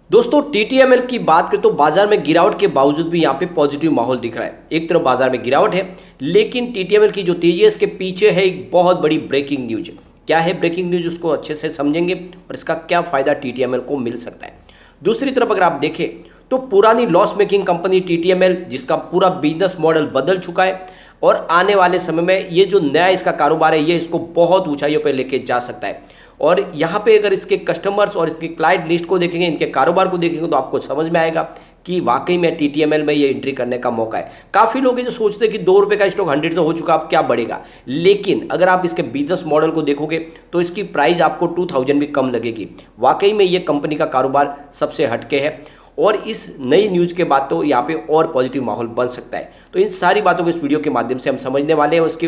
दोस्तों टीटीएमएल की बात करें तो बाजार में गिरावट के बावजूद भी यहाँ पे पॉजिटिव माहौल दिख रहा है। एक तरफ बाजार में गिरावट है, लेकिन टीटीएमएल की जो तेजी है इसके पीछे है एक बहुत बड़ी ब्रेकिंग न्यूज। क्या है ब्रेकिंग न्यूज, उसको अच्छे से समझेंगे और इसका क्या फायदा टीटीएमएल को मिल सकता है। दूसरी तरफ अगर आप देखें तो पुरानी लॉस मेकिंग कंपनी टीटीएमएल, जिसका पूरा बिजनेस मॉडल बदल चुका है और आने वाले समय में ये जो नया इसका कारोबार है ये इसको बहुत ऊंचाइयों पर लेके जा सकता है। और यहाँ पे अगर इसके कस्टमर्स और इसकी क्लाइंट लिस्ट को देखेंगे, इनके कारोबार को देखेंगे, तो आपको समझ में आएगा कि वाकई में टीटीएमएल में ये एंट्री करने का मौका है। काफ़ी लोग हैं जो सोचते हैं कि ₹2 का स्टॉक 100 तो हो चुका, अब क्या बढ़ेगा। लेकिन अगर आप इसके बिजनेस मॉडल को देखोगे तो इसकी प्राइस आपको 2000 भी कम लगेगी। वाकई में ये कंपनी का कारोबार सबसे हटके है और इस नई न्यूज़ के बाद तो यहाँ पे और पॉजिटिव माहौल बन सकता है। तो इन सारी बातों को इस वीडियो के माध्यम से हम समझने वाले हैं, उसकी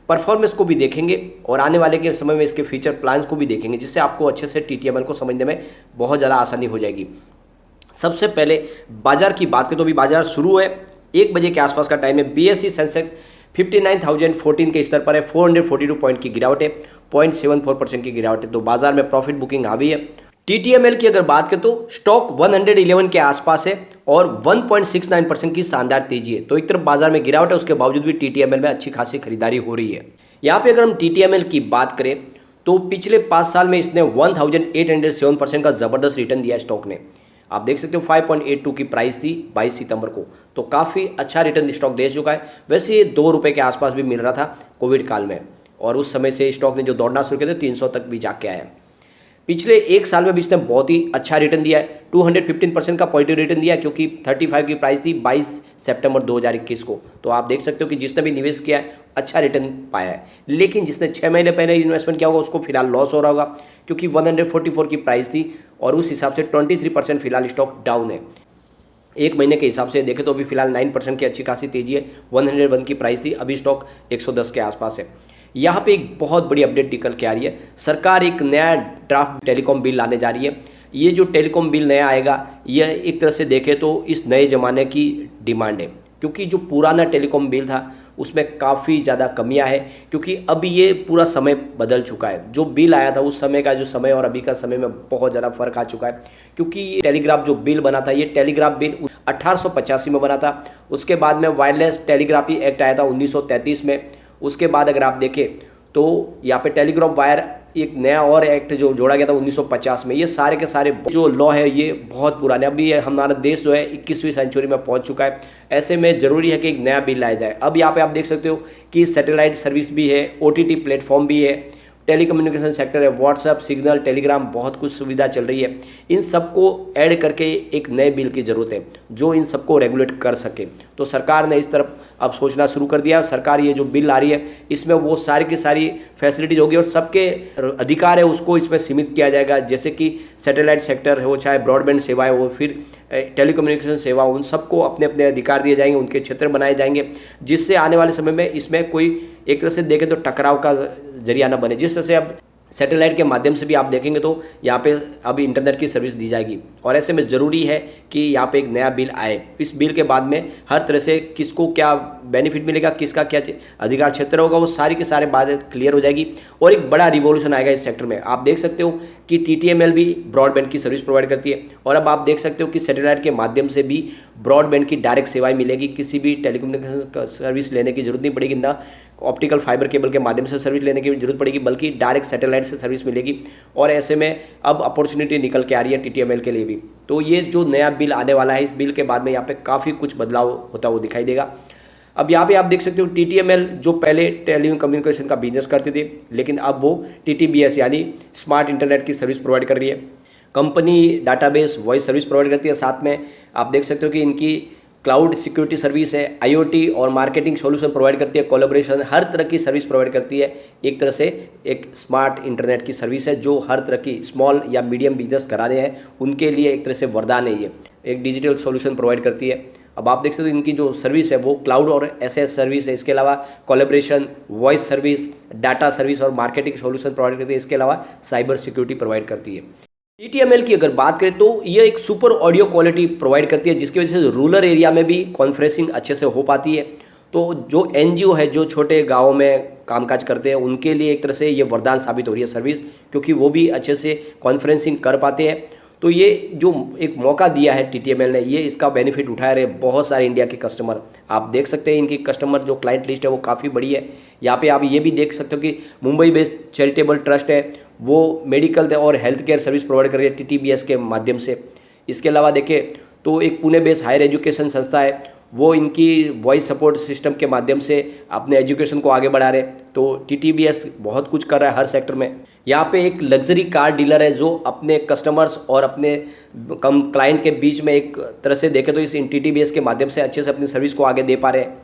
परफॉर्मेंस को भी देखेंगे और आने वाले के समय में इसके फ्यूचर प्लान्स को भी देखेंगे, जिससे आपको अच्छे से टीटीएमएल को समझने में बहुत ज़्यादा आसानी हो जाएगी। सबसे पहले बाजार की बात करें तो अभी बाजार शुरू है, 1 बजे के आसपास का टाइम है। बीएसई सेंसेक्स 59,014 के स्तर पर है, 442 पॉइंट की गिरावट है, 0.74% की गिरावट है। तो बाजार में प्रॉफिट बुकिंग हावी है। टीटीएमएल की अगर बात करें तो स्टॉक 111 के आसपास है और 1.69% की शानदार तेजी है। तो एक तरफ बाजार में गिरावट है, उसके बावजूद भी टीटीएमएल में अच्छी खासी खरीदारी हो रही है। यहाँ पे अगर हम टीटीएमएल की बात करें तो पिछले 5 साल में इसने 1807% का ज़बरदस्त रिटर्न दिया है स्टॉक ने। आप देख सकते हो 5.82 की प्राइस थी 22 सितंबर को, तो काफ़ी अच्छा रिटर्न स्टॉक दे चुका है। वैसे ये ₹2 के आसपास भी मिल रहा था कोविड काल में, और उस समय से स्टॉक ने जो दौड़ना शुरू किया था 300 तक भी जाके आया है। पिछले 1 साल में भी इसने बहुत ही अच्छा रिटर्न दिया है, 215% का पॉजिटिव रिटर्न दिया है, क्योंकि 35 की प्राइस थी 22 सितंबर 2021 को। तो आप देख सकते हो कि जिसने भी निवेश किया है अच्छा रिटर्न पाया है। लेकिन जिसने 6 महीने पहले इन्वेस्टमेंट किया होगा उसको फिलहाल लॉस हो रहा होगा, क्योंकि 144 की प्राइस थी और उस हिसाब से 23% फिलहाल स्टॉक डाउन है। 1 महीने के हिसाब से देखें तो अभी फिलहाल 9% की अच्छी खासी तेजी है। 101 की प्राइस थी, अभी स्टॉक 110 के आसपास है। यहाँ पे एक बहुत बड़ी अपडेट निकल के आ रही है। सरकार एक नया ड्राफ्ट टेलीकॉम बिल लाने जा रही है। ये जो टेलीकॉम बिल नया आएगा, यह एक तरह से देखें तो इस नए ज़माने की डिमांड है, क्योंकि जो पुराना टेलीकॉम बिल था उसमें काफ़ी ज़्यादा कमियां है, क्योंकि अब ये पूरा समय बदल चुका है। जो बिल आया था उस समय का जो समय और अभी का समय में बहुत ज़्यादा फ़र्क आ चुका है, क्योंकि ये टेलीग्राफ जो बिल बना था, ये टेलीग्राफ बिल 1885 में बना था। उसके बाद में वायरलेस टेलीग्राफी एक्ट आया था 1933 में। उसके बाद अगर आप देखें तो यहाँ पे टेलीग्राफ वायर एक नया और एक्ट जो जोड़ा गया था 1950 में। ये सारे के सारे जो लॉ है ये बहुत पुराने, अभी हमारा देश जो है 21वीं सेंचुरी में पहुंच चुका है। ऐसे में ज़रूरी है कि एक नया बिल लाया जाए। अब यहाँ पे आप देख सकते हो कि सैटेलाइट सर्विस भी है, OTT प्लेटफॉर्म भी है, टेलीकम्युनिकेशन सेक्टर है, व्हाट्सएप, सिग्नल, टेलीग्राम, बहुत कुछ सुविधा चल रही है। इन सबको ऐड करके एक नए बिल की ज़रूरत है जो इन सबको रेगुलेट कर सके। तो सरकार ने इस तरफ अब सोचना शुरू कर दिया। सरकार ये जो बिल आ रही है इसमें वो सारी की सारी फैसिलिटीज होगी और सबके अधिकार है उसको इसमें सीमित किया जाएगा, जैसे कि सैटेलाइट सेक्टर हो, चाहे ब्रॉडबैंड सेवाएं हो, फिर टेलीकम्युनिकेशन सेवा, उन सबको अपने अपने अधिकार दिए जाएंगे, उनके क्षेत्र बनाए जाएंगे, जिससे आने वाले समय में इसमें कोई एक तरह से देखें तो टकराव का जरिया न बने। जिस तरह से अब सैटेलाइट के माध्यम से भी आप देखेंगे तो यहाँ पे अभी इंटरनेट की सर्विस दी जाएगी, और ऐसे में ज़रूरी है कि यहाँ पे एक नया बिल आए। इस बिल के बाद में हर तरह से किसको क्या बेनिफिट मिलेगा, किसका क्या अधिकार क्षेत्र होगा, वो सारी के सारे बातें क्लियर हो जाएगी और एक बड़ा रिवॉल्यूशन आएगा इस सेक्टर में। आप देख सकते हो कि टीटीएमएल भी ब्रॉडबैंड की सर्विस प्रोवाइड करती है, और अब आप देख सकते हो कि सैटेलाइट के माध्यम से भी ब्रॉडबैंड की डायरेक्ट सेवाएँ मिलेगी। किसी भी टेलीकम्युनिकेशन सर्विस लेने की जरूरत नहीं पड़ेगी, ना ऑप्टिकल फाइबर केबल के माध्यम से सर्विस लेने की जरूरत पड़ेगी, बल्कि डायरेक्ट सैटेलाइट से सर्विस मिलेगी। और ऐसे में अब अपॉर्चुनिटी निकल के आ रही है टीटीएमएल के लिए भी। तो ये जो नया बिल आने वाला है, इस बिल के बाद में यहाँ पे काफ़ी कुछ बदलाव होता हुआ दिखाई देगा। अब यहाँ पे आप देख सकते हो टीटीएमएल जो पहले टेली कम्युनिकेशन का बिजनेस करते थे, लेकिन अब वो टीटीबीएस यानी स्मार्ट इंटरनेट की सर्विस प्रोवाइड कर रही है। Company database voice service provide करती है, साथ में आप देख सकते हो कि इनकी क्लाउड सिक्योरिटी सर्विस है, IoT और मार्केटिंग सॉल्यूशन प्रोवाइड करती है, कोलैबोरेशन, हर तरह की सर्विस प्रोवाइड करती है। एक तरह से एक स्मार्ट इंटरनेट की सर्विस है जो हर तरह की स्मॉल या मीडियम बिजनेस कराने हैं उनके लिए एक तरह से वरदान है। ये एक डिजिटल सॉल्यूशन प्रोवाइड करती है। अब आप देख सकते हो इनकी जो सर्विस है वो क्लाउड और SS सर्विस है, इसके अलावा collaboration, voice service, data service और मार्केटिंग सॉल्यूशन प्रोवाइड करती है, इसके अलावा साइबर सिक्योरिटी प्रोवाइड करती है। टीटीएमएल की अगर बात करें तो ये एक सुपर ऑडियो क्वालिटी प्रोवाइड करती है, जिसकी वजह से रूरल एरिया में भी कॉन्फ्रेंसिंग अच्छे से हो पाती है। तो जो NGO है, जो छोटे गाँव में कामकाज करते हैं, उनके लिए एक तरह से ये वरदान साबित हो रही है सर्विस, क्योंकि वो भी अच्छे से कॉन्फ्रेंसिंग कर पाते हैं। तो ये जो एक मौका दिया है टीटीएमएल ने, ये इसका बेनिफिट उठा रहे बहुत सारे इंडिया के कस्टमर। आप देख सकते हैं इनकी कस्टमर जो क्लाइंट लिस्ट है वो काफ़ी बड़ी है। यहाँ पे आप ये भी देख सकते हो कि मुंबई बेस्ड चैरिटेबल ट्रस्ट है, वो मेडिकल और हेल्थ केयर सर्विस प्रोवाइड कर रही है टीटीबीएस के माध्यम से। इसके अलावा देखें तो एक पुणे बेस्ड हायर एजुकेशन संस्था है, वो इनकी वॉइस सपोर्ट सिस्टम के माध्यम से अपने एजुकेशन को आगे बढ़ा रहे। तो टीटीबीएस बहुत कुछ कर रहा है हर सेक्टर में। यहाँ पे एक लग्जरी कार डीलर है जो अपने कस्टमर्स और अपने कम क्लाइंट के बीच में एक तरह से देखें तो इस टीटीबीएस के माध्यम से अच्छे से अपनी सर्विस को आगे दे पा रहे हैं।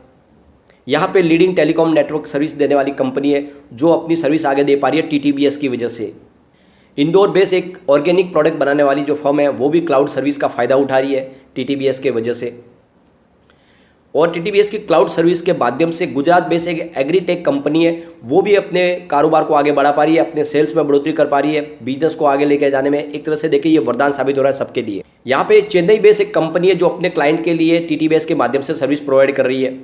यहाँ पे लीडिंग टेलीकॉम नेटवर्क सर्विस देने वाली कंपनी है जो अपनी सर्विस आगे दे पा रही है टीटीबीएस की वजह से। इंदौर बेस एक ऑर्गेनिक प्रोडक्ट बनाने वाली जो फर्म है वो भी क्लाउड सर्विस का फ़ायदा उठा रही है टीटीबीएस के वजह से। और टीटीबीएस की क्लाउड सर्विस के माध्यम से गुजरात बेस एक एग्रीटेक कंपनी है, वो भी अपने कारोबार को आगे बढ़ा पा रही है, अपने सेल्स में बढ़ोतरी कर पा रही है, बिजनेस को आगे लेके जाने में एक तरह से देखिए ये वरदान साबित हो रहा है सबके लिए। यहाँ पे चेन्नई बेस एक कंपनी है जो अपने क्लाइंट के लिए टीटीबीएस के माध्यम से सर्विस प्रोवाइड कर रही है।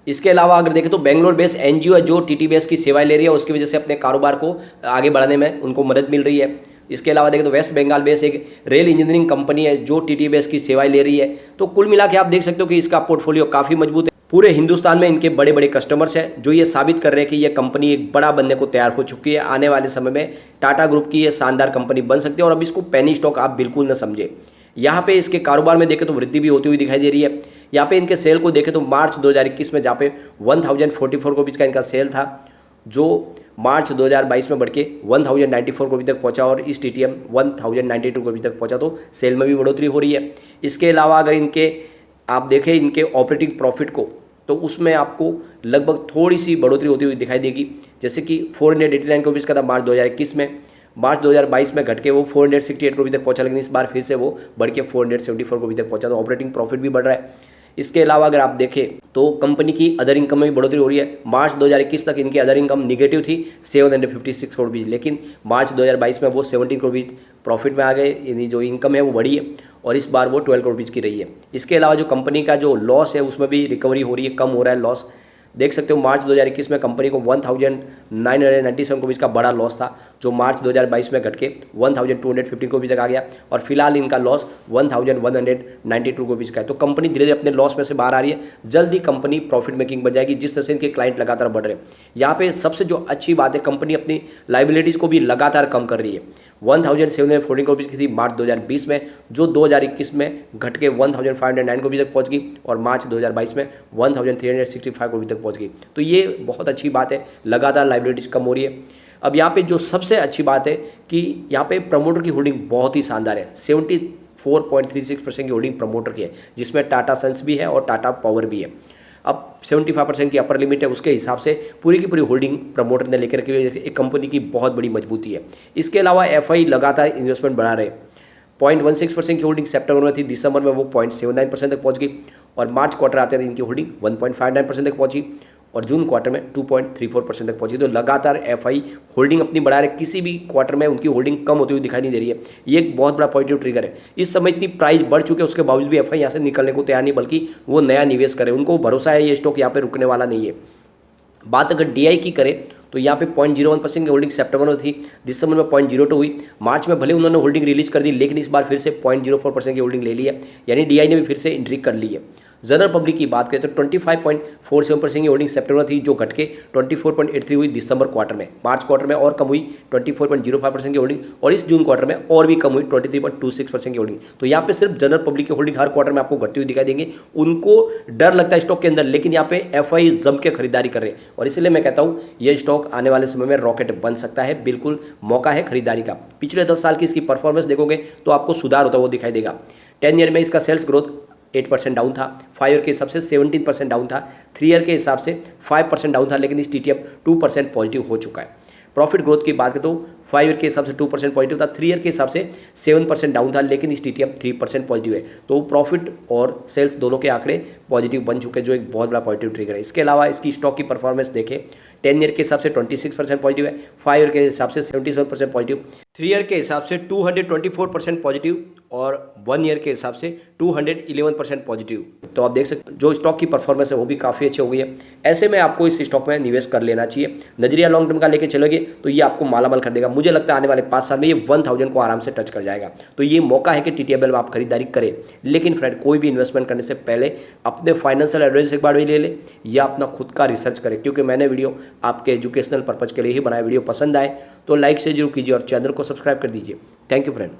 इसके अलावा अगर देखें तो बेंगलोर बेस एनजीओ है जो टीटीबीएस की सेवाएं ले रही है, उसकी वजह से अपने कारोबार को आगे बढ़ाने में उनको मदद मिल रही है। इसके अलावा देखें तो वेस्ट बंगाल बेस एक रेल इंजीनियरिंग कंपनी है जो टीटीबीएस की सेवाएं ले रही है। तो कुल मिला के आप देख सकते हो कि इसका पोर्टफोलियो काफ़ी मजबूत है। पूरे हिंदुस्तान में इनके बड़े बड़े कस्टमर्स हैं जो ये साबित कर रहे हैं कि ये कंपनी एक बड़ा बनने को तैयार हो चुकी है। आने वाले समय में टाटा ग्रुप की ये शानदार कंपनी बन सकती है और अब इसको पेनी स्टॉक आप बिल्कुल न समझे। यहाँ पे इसके कारोबार में देखें तो वृद्धि भी होती हुई दिखाई दे रही है। यहाँ पे इनके सेल को देखें तो मार्च 2021 में जहाँ पे 1044 करोड़ का इनका सेल था, जो मार्च 2022 में बढ़ के 1094 करोड़ तक पहुंचा और इस टीटीएम 1092 करोड़ तक पहुंचा। तो सेल में भी बढ़ोतरी हो रही है। इसके अलावा अगर इनके आप देखें इनके ऑपरेटिंग प्रॉफिट को तो उसमें आपको लगभग थोड़ी सी बढ़ोतरी होती हुई दिखाई देगी। जैसे कि 489 करोड़ का था मार्च 2021 में, मार्च 2022 में घट के वो 468 करोड़ तक पहुंचा, लेकिन इस बार फिर से वो बढ़ के 474 करोड़ तक पहुंचा। तो ऑपरेटिंग प्रॉफिट भी बढ़ रहा है। इसके अलावा अगर आप देखें तो कंपनी की अदर इनकम में भी बढ़ोतरी हो रही है। मार्च 2021 तक इनकी अदर इनकम निगेटिव थी 756 करोड़, लेकिन मार्च 2022 में वो 17 करोड़ प्रॉफिट में आ गए, यानी जो इनकम है वो बढ़ी है और इस बार वो 12 करोड़ की रही है। इसके अलावा जो कंपनी का जो लॉस है उसमें भी रिकवरी हो रही है, कम हो रहा है लॉस। देख सकते हो मार्च 2021 में कंपनी को 1997 करोड़ का बड़ा लॉस था, जो मार्च 2022 में घट के 1215 करोड़ तक आ गया और फिलहाल इनका लॉस 1192 करोड़ का है। तो कंपनी धीरे धीरे अपने लॉस में से बाहर आ रही है। जल्दी कंपनी प्रॉफिट मेकिंग बन जाएगी जिस तरह से इनके क्लाइंट लगातार बढ़ रहे हैं। यहाँ पे सबसे जो अच्छी बात है, कंपनी अपनी लाइबिलिटीज़ को भी लगातार कम कर रही है। 1714 करोड़ की थी मार्च 2020 में, जो 2021 में घट के 1509 करोड़ तक पहुँच गई और मार्च 2022 में 1365 करोड़ तक पहुंच गई। तो ये बहुत अच्छी बात है, लगातार लाइबिलिटीज कम हो रही है। अब यहाँ पे जो सबसे अच्छी बात है कि यहाँ पे प्रमोटर की होल्डिंग बहुत ही शानदार है। 74.36% की होल्डिंग प्रमोटर की है, जिसमें टाटा सन्स भी है और टाटा पावर भी है। अब 75% की अपर लिमिट है, उसके हिसाब से पूरी की पूरी होल्डिंग प्रमोटर ने लेकर रखी हुई है। एक कंपनी की बहुत बड़ी मजबूती है। इसके अलावा एफआई लगातार इन्वेस्टमेंट बढ़ा रहे। 0.16% की होल्डिंग सितंबर में थी, दिसंबर में वो 0.79% तक पहुंच गई और मार्च क्वार्टर आते थे इनकी होल्डिंग 1.59% तक पहुंची और जून क्वार्टर में 2.34% तक पहुंची। तो लगातार एफआई होल्डिंग अपनी बढ़ा रहे, किसी भी क्वार्टर में उनकी होल्डिंग कम होती हुई दिखाई नहीं दे रही है। ये एक बहुत बड़ा पॉजिटिव ट्रिगर है। इस समय इतनी प्राइस बढ़ चुके हैं, उसके बावजूद भी एफआई यहाँ से निकलने को तैयार नहीं, बल्कि वो नया निवेश करे। उनको भरोसा है ये स्टॉक यहाँ पे रुकने वाला नहीं है। बात अगर डीआई की करें तो यहाँ पे 0.01% की होल्डिंग सितंबर में थी, दिसंबर में 0.02 हुई, मार्च में भले उन्होंने होल्डिंग रिलीज कर दी, लेकिन इस बार फिर से 0.04% की होल्डिंग ले ली है, यानी डीआई ने भी फिर से एंट्री कर ली है। जनरल पब्लिक की बात करें तो 25.47% की होल्डिंग सितंबर थी, जो घट के 24.83 हुई दिसंबर क्वार्टर में। मार्च क्वार्टर में और कम हुई 24.05% की होल्डिंग और इस जून क्वार्टर में और भी कम हुई 23.26% की होल्डिंग। तो यहाँ पे सिर्फ जनरल पब्लिक की होल्डिंग हर क्वार्टर में आपको घटती हुई दिखाई देंगे। उनको डर लगता है स्टॉक के अंदर, लेकिन यहाँ पे एफआई जम के खरीदारी कर रहे हैं और इसलिए मैं कहता हूँ ये स्टॉक आने वाले समय में रॉकेट बन सकता है। बिल्कुल मौका है खरीदारी का। पिछले 10 साल की इसकी परफॉर्मेंस देखोगे तो आपको सुधार होता हुआ दिखाई देगा। 10 ईयर में इसका सेल्स ग्रोथ 8% डाउन था, 5 ईयर के हिसाब से 17% डाउन था, 3 ईयर के हिसाब से 5% डाउन था, लेकिन इस टीटीएम 2% पॉजिटिव हो चुका है। प्रॉफिट ग्रोथ की बात करें तो 5 ईयर के हिसाब से 2% पॉजिटिव था, 3 ईयर के हिसाब से 7% डाउन था, लेकिन इस टीटीएम 3% पॉजिटिव है। तो प्रॉफिट और सेल्स दोनों के आंकड़े पॉजिटिव बन चुके हैं, जो एक बहुत बड़ा पॉजिटिव ट्रिगर है। इसके अलावा इसकी स्टॉक की परफॉर्मेंस देखें, 10 ईयर के हिसाब से 26% पॉजिटिव है, 5 ईयर के हिसाब से 77% पॉजिटिव, 3 ईयर के हिसाब से 224% पॉजिटिव और 1 ईयर के हिसाब से 211% पॉजिटिव। तो आप देख सकते हैं जो स्टॉक की परफॉर्मेंस है वो भी काफ़ी अच्छी हो गई है। ऐसे में आपको इस स्टॉक में निवेश कर लेना चाहिए। नजरिया लॉन्ग टर्म का लेके चलोगे तो ये आपको मालामाल कर देगा। मुझे लगता है आने वाले 5 साल में ये 1000 को आराम से टच कर जाएगा। तो ये मौका है कि टीटीएमएल में आप खरीदारी करें। लेकिन फ्रेंड, कोई भी इन्वेस्टमेंट करने से पहले अपने फाइनेंशियल एडवाइस एक बार भी ले ले या अपना खुद का रिसर्च करें, क्योंकि मैंने वीडियो आपके एजुकेशनल पर्पज़ के लिए ही बनाया। वीडियो पसंद आए तो लाइक से जरूर कीजिए और चैनल को सब्सक्राइब कर दीजिए। Thank you friend.